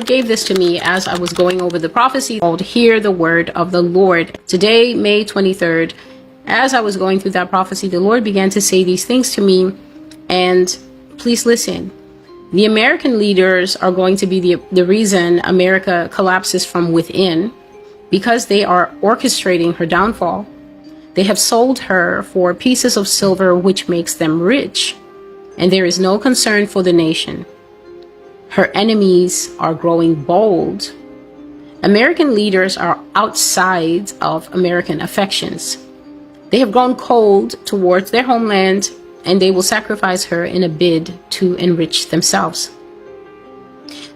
Lord gave this to me as I was going over the prophecy called Hear the Word of the Lord. Today, May 23rd, as I was going through that prophecy, the Lord began to say these things to me. And please listen. The American leaders are going to be the reason America collapses from within, because they are orchestrating her downfall. They have sold her for pieces of silver, which makes them rich. And there is no concern for the nation. Her enemies are growing bold. American leaders are outside of American affections. They have grown cold towards their homeland, and they will sacrifice her in a bid to enrich themselves.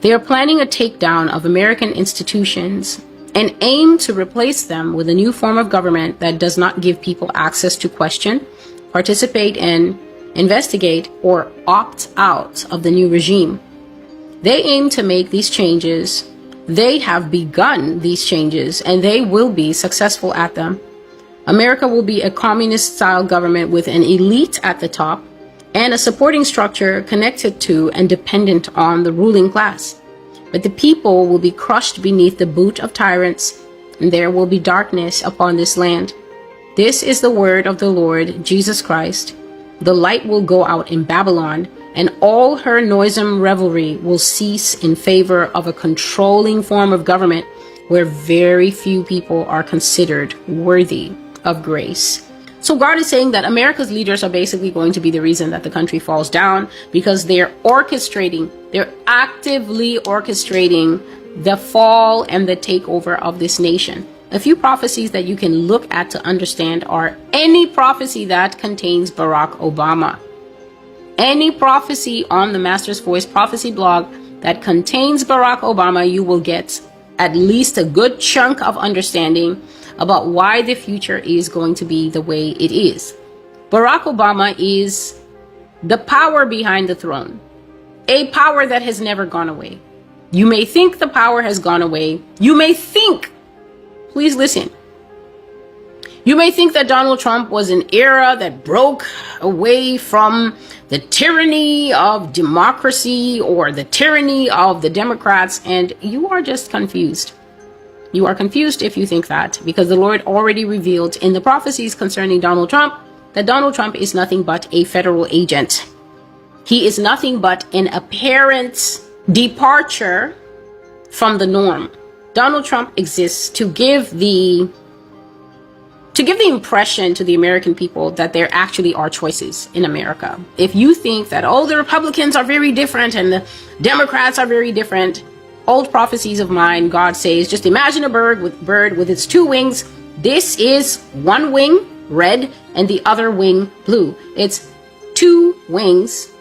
They are planning a takedown of American institutions and aim to replace them with a new form of government that does not give people access to question, participate in, investigate, or opt out of the new regime. They aim to make these changes. They have begun these changes, and they will be successful at them. America will be a communist-style government with an elite at the top and a supporting structure connected to and dependent on the ruling class. But the people will be crushed beneath the boot of tyrants, and there will be darkness upon this land. This is the word of the Lord Jesus Christ. The light will go out in Babylon, and all her noisome revelry will cease in favor of a controlling form of government where very few people are considered worthy of grace. So God is saying that America's leaders are basically going to be the reason that the country falls down, because they're actively orchestrating the fall and the takeover of this nation. A few prophecies that you can look at to understand are any prophecy that contains Barack Obama. Any prophecy on the Master's Voice prophecy blog that contains Barack Obama, you will get at least a good chunk of understanding about why the future is going to be the way it is. Barack Obama is the power behind the throne, a power that has never gone away. You may think the power has gone away. You may think, please listen, you may think that Donald Trump was an era that broke away from the tyranny of democracy or the tyranny of the Democrats, and you are just confused. You are confused if you think that, because the Lord already revealed in the prophecies concerning Donald Trump that Donald Trump is nothing but a federal agent. He is nothing but an apparent departure from the norm. Donald Trump exists to give the impression to the American people that there actually are choices in America. If you think that, oh, the Republicans are very different and the Democrats are very different, old prophecies of mine, God says, just imagine a bird with its two wings. This is one wing red and the other wing blue. It's two wings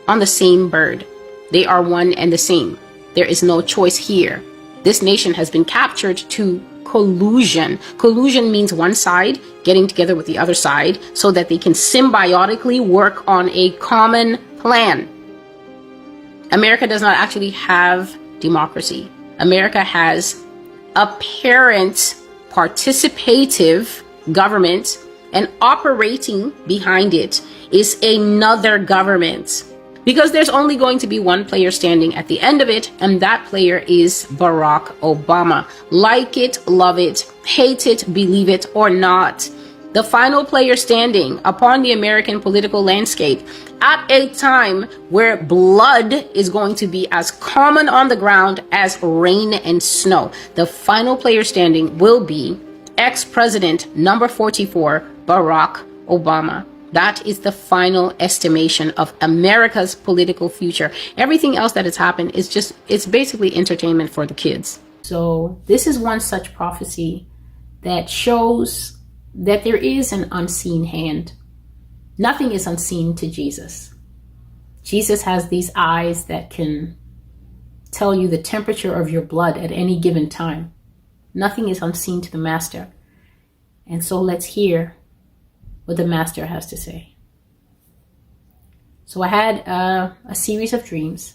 on the same bird. They are one and the same. There is no choice here. This nation has been captured to collusion. Collusion means one side getting together with the other side so that they can symbiotically work on a common plan. America does not actually have democracy. America has apparent participative government, and operating behind it is another government. Because there's only going to be one player standing at the end of it, and that player is Barack Obama. Like it, love it, hate it, believe it or not, the final player standing upon the American political landscape at a time where blood is going to be as common on the ground as rain and snow. The final player standing will be ex-president number 44, Barack Obama. That is the final estimation of America's political future. Everything else that has happened is it's basically entertainment for the kids. So this is one such prophecy that shows that there is an unseen hand. Nothing is unseen to Jesus. Jesus has these eyes that can tell you the temperature of your blood at any given time. Nothing is unseen to the Master. And so let's hear what the Master has to say. So I had a series of dreams.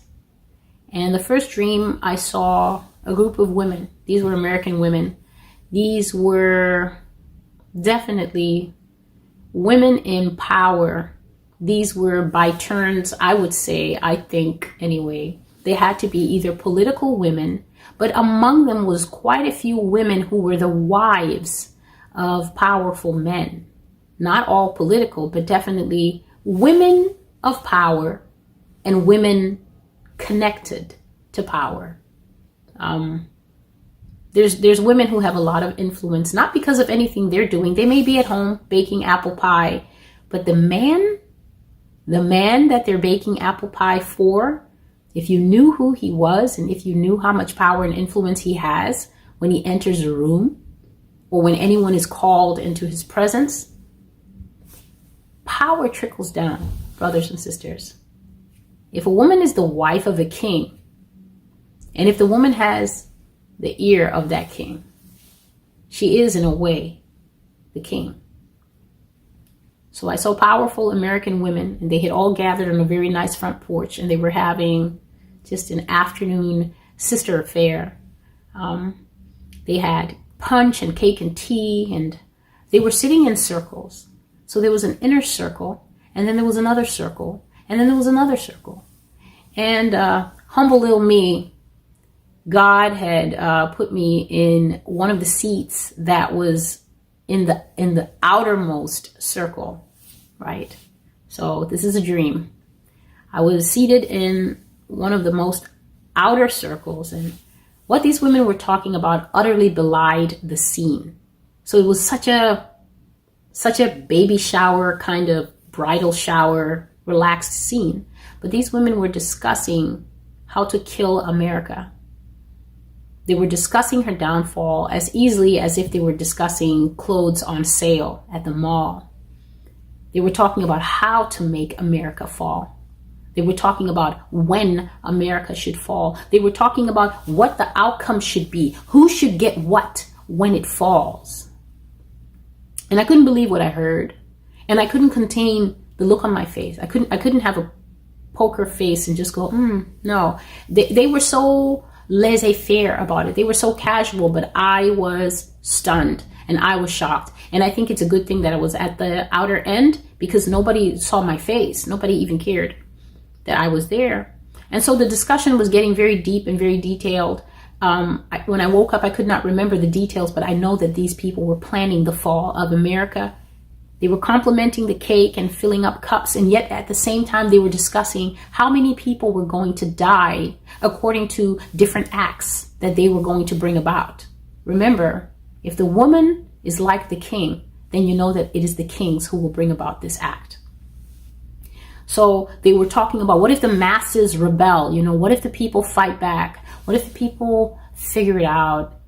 And the first dream, I saw a group of women. These were American women. These were definitely women in power. These were by turns, I would say, I think anyway, they had to be either political women, but among them was quite a few women who were the wives of powerful men. Not all political, but definitely women of power and women connected to power. There's women who have a lot of influence, not because of anything they're doing. They may be at home baking apple pie, but the man that they're baking apple pie for, if you knew who he was and if you knew how much power and influence he has when he enters a room or when anyone is called into his presence, power trickles down, brothers and sisters. If a woman is the wife of a king, and if the woman has the ear of that king, she is, in a way, the king. So I saw powerful American women, and they had all gathered on a very nice front porch, and they were having just an afternoon sister affair. They had punch and cake and tea, and they were sitting in circles. So there was an inner circle, and then there was another circle, and then there was another circle. And humble little me, God had put me in one of the seats that was in the outermost circle, right? So this is a dream. I was seated in one of the most outer circles, and what these women were talking about utterly belied the scene. So it was such a baby shower, kind of bridal shower, relaxed scene. But these women were discussing how to kill America. They were discussing her downfall as easily as if they were discussing clothes on sale at the mall. They were talking about how to make America fall. They were talking about when America should fall. They were talking about what the outcome should be, who should get what when it falls. And I couldn't believe what I heard. And I couldn't contain the look on my face. I couldn't have a poker face and just go, no. They were so laissez-faire about it. They were so casual, but I was stunned and I was shocked. And I think it's a good thing that I was at the outer end, because nobody saw my face. Nobody even cared that I was there. And so the discussion was getting very deep and very detailed. When I woke up, I could not remember the details, but I know that these people were planning the fall of America. They were complimenting the cake and filling up cups, and yet at the same time they were discussing how many people were going to die according to different acts that they were going to bring about. Remember, if the woman is like the king, then you know that it is the kings who will bring about this act. So they were talking about, what if the masses rebel? What if the people fight back? What if the people figure it out?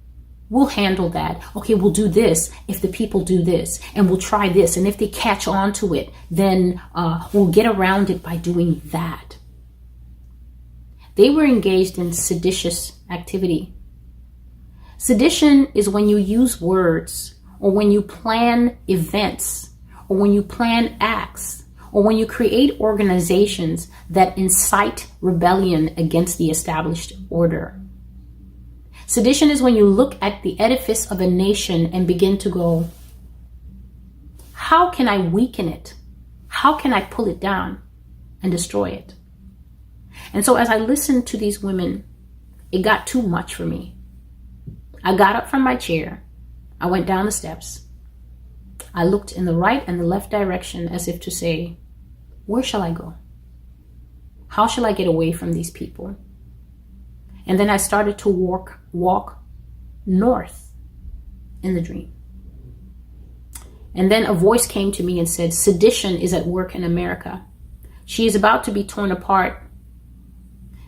We'll handle that. Okay, we'll do this if the people do this, and we'll try this. And if they catch on to it, then we'll get around it by doing that. They were engaged in seditious activity. Sedition is when you use words, or when you plan events, or when you plan acts, or when you create organizations that incite rebellion against the established order. Sedition is when you look at the edifice of a nation and begin to go, how can I weaken it? How can I pull it down and destroy it? And so as I listened to these women, it got too much for me. I got up from my chair. I went down the steps. I looked in the right and the left direction as if to say, where shall I go? How shall I get away from these people? And then I started to walk north in the dream. And then a voice came to me and said, sedition is at work in America. She is about to be torn apart.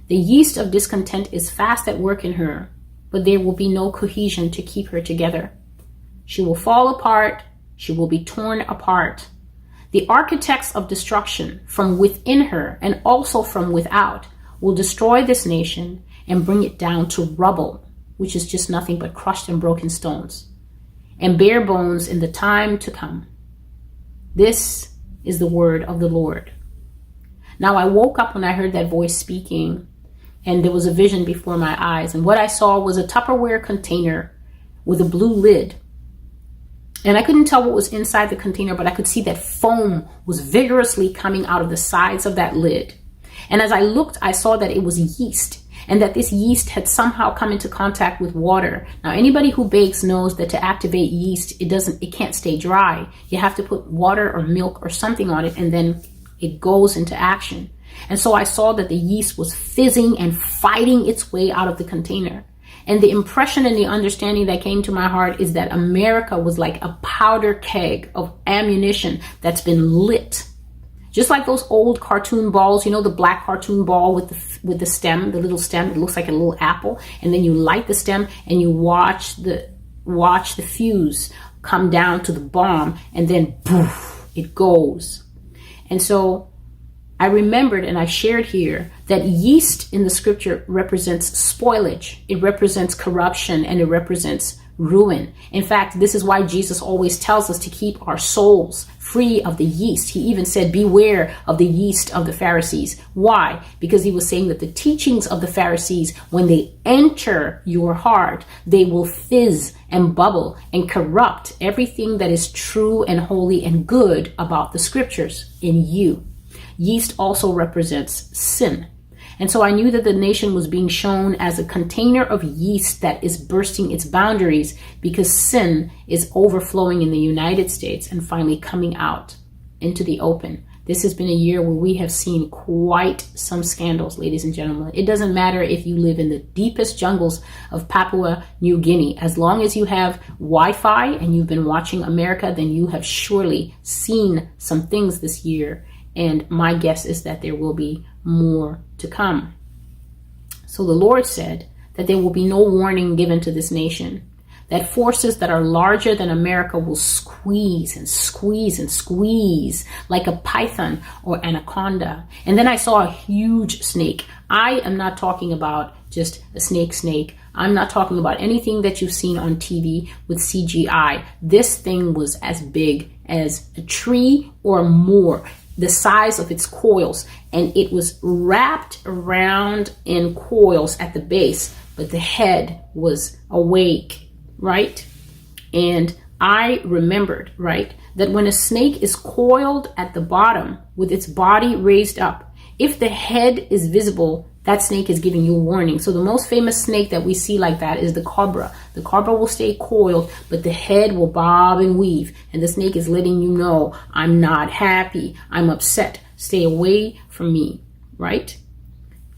The yeast of discontent is fast at work in her, but there will be no cohesion to keep her together. She will fall apart. She will be torn apart. The architects of destruction from within her and also from without will destroy this nation and bring it down to rubble, which is just nothing but crushed and broken stones, and bare bones in the time to come. This is the word of the Lord. Now I woke up when I heard that voice speaking, and there was a vision before my eyes, and what I saw was a Tupperware container with a blue lid. And I couldn't tell what was inside the container, but I could see that foam was vigorously coming out of the sides of that lid. And as I looked, I saw that it was yeast. and that this yeast had somehow come into contact with water. Now, anybody who bakes knows that to activate yeast, it can't stay dry. You have to put water or milk or something on it, and then it goes into action. And so I saw that the yeast was fizzing and fighting its way out of the container. And the impression and the understanding that came to my heart is that America was like a powder keg of ammunition that's been lit. Just like those old cartoon balls, you know, the black cartoon ball with the stem, the little stem, it looks like a little apple. And then you light the stem and you watch the fuse come down to the bomb, and then poof, it goes. And so I remembered, and I shared here, that yeast in the scripture represents spoilage. It represents corruption, and it represents ruin. In fact, this is why Jesus always tells us to keep our souls free of the yeast. He even said, beware of the yeast of the Pharisees. Why? Because he was saying that the teachings of the Pharisees, when they enter your heart, they will fizz and bubble and corrupt everything that is true and holy and good about the scriptures in you. Yeast also represents sin. And so I knew that the nation was being shown as a container of yeast that is bursting its boundaries because sin is overflowing in the United States and finally coming out into the open. This has been a year where we have seen quite some scandals, ladies and gentlemen. It doesn't matter if you live in the deepest jungles of Papua New Guinea. As long as you have Wi-Fi and you've been watching America, then you have surely seen some things this year. And my guess is that there will be more to come. So the Lord said that there will be no warning given to this nation, that forces that are larger than America will squeeze and squeeze and squeeze like a python or anaconda. And then I saw a huge snake. I am not talking about just a snake. I'm not talking about anything that you've seen on TV with CGI. This thing was as big as a tree or more, the size of its coils, and it was wrapped around in coils at the base, but the head was awake, right? And I remembered, right, that when a snake is coiled at the bottom with its body raised up, if the head is visible, that snake is giving you a warning. So the most famous snake that we see like that is the cobra. The cobra will stay coiled, but the head will bob and weave. And the snake is letting you know, I'm not happy. I'm upset. Stay away from me, right?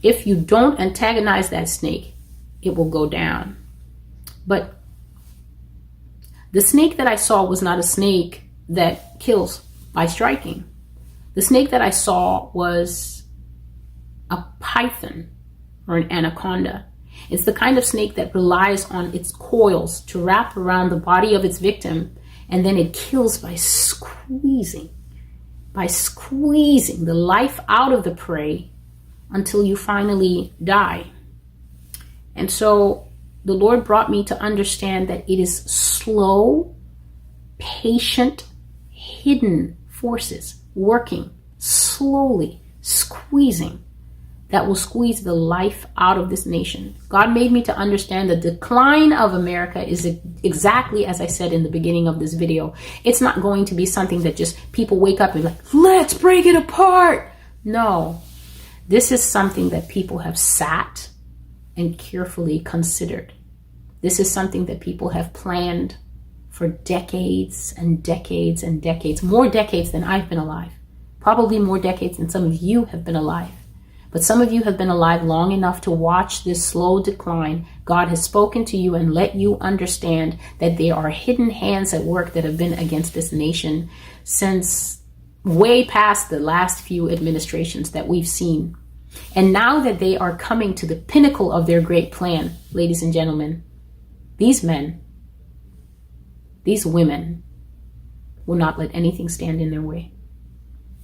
If you don't antagonize that snake, it will go down. But the snake that I saw was not a snake that kills by striking. The snake that I saw was a python or an anaconda. It's the kind of snake that relies on its coils to wrap around the body of its victim, and then it kills by squeezing the life out of the prey until you finally die. And so the Lord brought me to understand that it is slow, patient, hidden forces working slowly, squeezing, that will squeeze the life out of this nation. God made me to understand the decline of America is exactly as I said in the beginning of this video. It's not going to be something that just people wake up and like, let's break it apart. No, this is something that people have sat and carefully considered. This is something that people have planned for decades and decades and decades, more decades than I've been alive, probably more decades than some of you have been alive. But some of you have been alive long enough to watch this slow decline. God has spoken to you and let you understand that there are hidden hands at work that have been against this nation since way past the last few administrations that we've seen. And now that they are coming to the pinnacle of their great plan, ladies and gentlemen, these men, these women will not let anything stand in their way.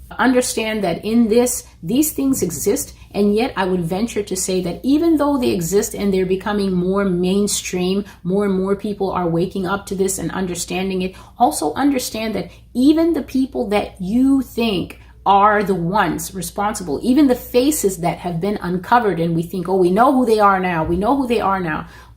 Understand that in these things exist, and yet I would venture to say that even though they exist and they're becoming more mainstream, more and more people are waking up to this and understanding it, also understand that even the people that you think are the ones responsible, even the faces that have been uncovered and we think, oh, we know who they are now.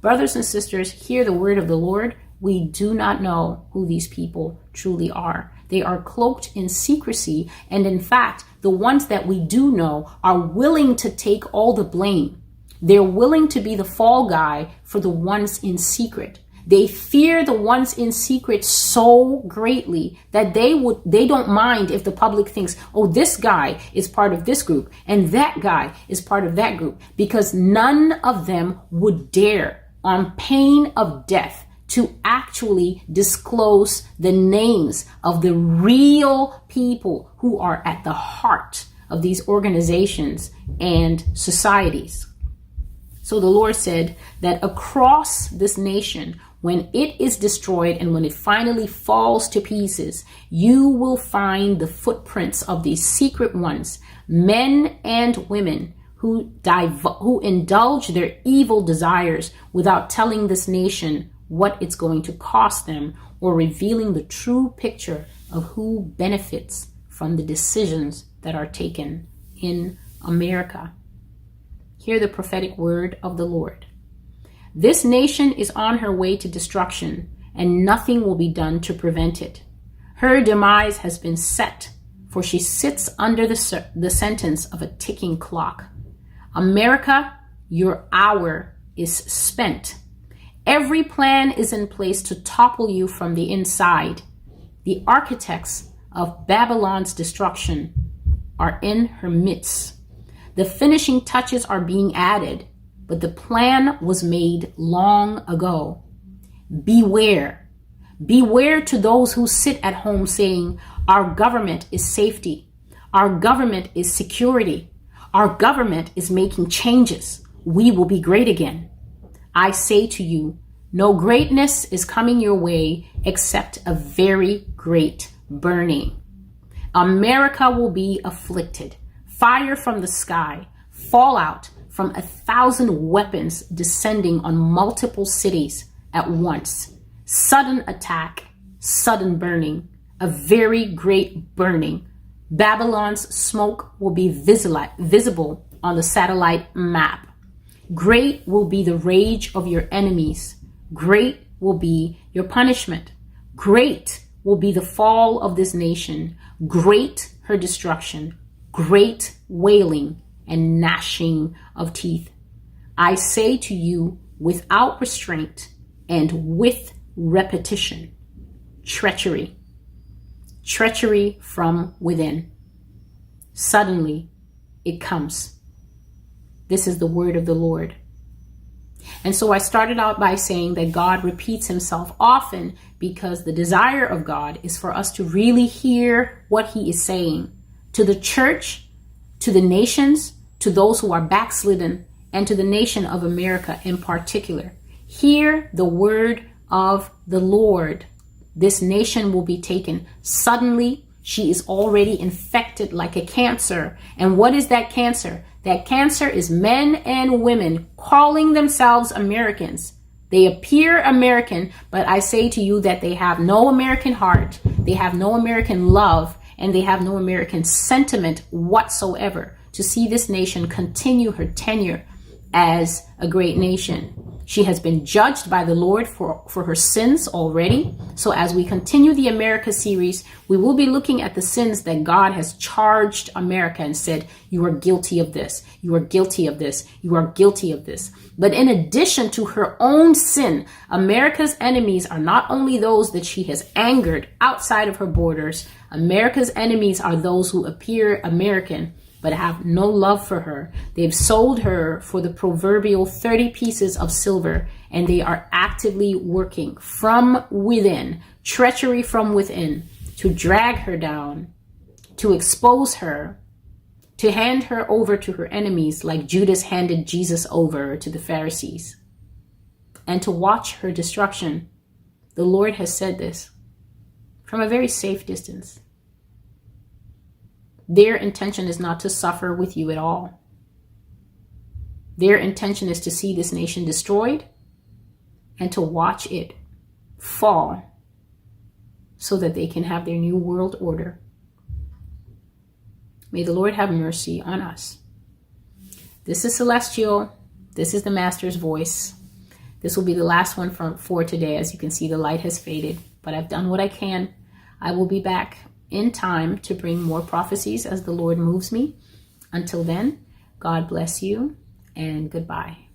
Brothers and sisters, hear the word of the Lord. We do not know who these people truly are. They are cloaked in secrecy. And in fact, the ones that we do know are willing to take all the blame. They're willing to be the fall guy for the ones in secret. They fear the ones in secret so greatly that they don't mind if the public thinks, oh, this guy is part of this group and that guy is part of that group, because none of them would dare, on pain of death, to actually disclose the names of the real people who are at the heart of these organizations and societies. So the Lord said that across this nation, when it is destroyed and when it finally falls to pieces, you will find the footprints of these secret ones, men and women who indulge their evil desires without telling this nation what it's going to cost them, or revealing the true picture of who benefits from the decisions that are taken in America. Hear the prophetic word of the Lord. This nation is on her way to destruction, and nothing will be done to prevent it. Her demise has been set, for she sits under the sentence of a ticking clock. America, your hour is spent. Every plan is in place to topple you from the inside. The architects of Babylon's destruction are in her midst. The finishing touches are being added, but the plan was made long ago. Beware. Beware to those who sit at home saying, our government is safety. Our government is security. Our government is making changes. We will be great again. I say to you, no greatness is coming your way except a very great burning. America will be afflicted. Fire from the sky, fallout from 1,000 weapons descending on multiple cities at once. Sudden attack, sudden burning, a very great burning. Babylon's smoke will be visible on the satellite map. Great will be the rage of your enemies. Great will be your punishment. Great will be the fall of this nation. Great her destruction. Great wailing and gnashing of teeth. I say to you, without restraint and with repetition, treachery. Treachery from within. Suddenly it comes. This is the word of the Lord. And so I started out by saying that God repeats himself often because the desire of God is for us to really hear what he is saying to the church, to the nations, to those who are backslidden, and to the nation of America in particular. Hear the word of the Lord. This nation will be taken. Suddenly, she is already infected like a cancer. And what is that cancer? That cancer is men and women calling themselves Americans. They appear American, but I say to you that they have no American heart, they have no American love, and they have no American sentiment whatsoever to see this nation continue her tenure as a great nation. She has been judged by the Lord for her sins already. So as we continue the America series, we will be looking at the sins that God has charged America and said, you are guilty of this, you are guilty of this, you are guilty of this. But in addition to her own sin, America's enemies are not only those that she has angered outside of her borders. America's enemies are those who appear American but have no love for her. They've sold her for the proverbial 30 pieces of silver, and they are actively working from within, treachery from within, to drag her down, to expose her, to hand her over to her enemies like Judas handed Jesus over to the Pharisees, and to watch her destruction. The Lord has said this from a very safe distance. Their intention is not to suffer with you at all. Their intention is to see this nation destroyed and to watch it fall so that they can have their new world order. May the Lord have mercy on us. This is Celestial. This is the Master's voice. This will be the last one for today. As you can see, the light has faded, but I've done what I can. I will be back in time to bring more prophecies as the Lord moves me. Until then, God bless you. and goodbye.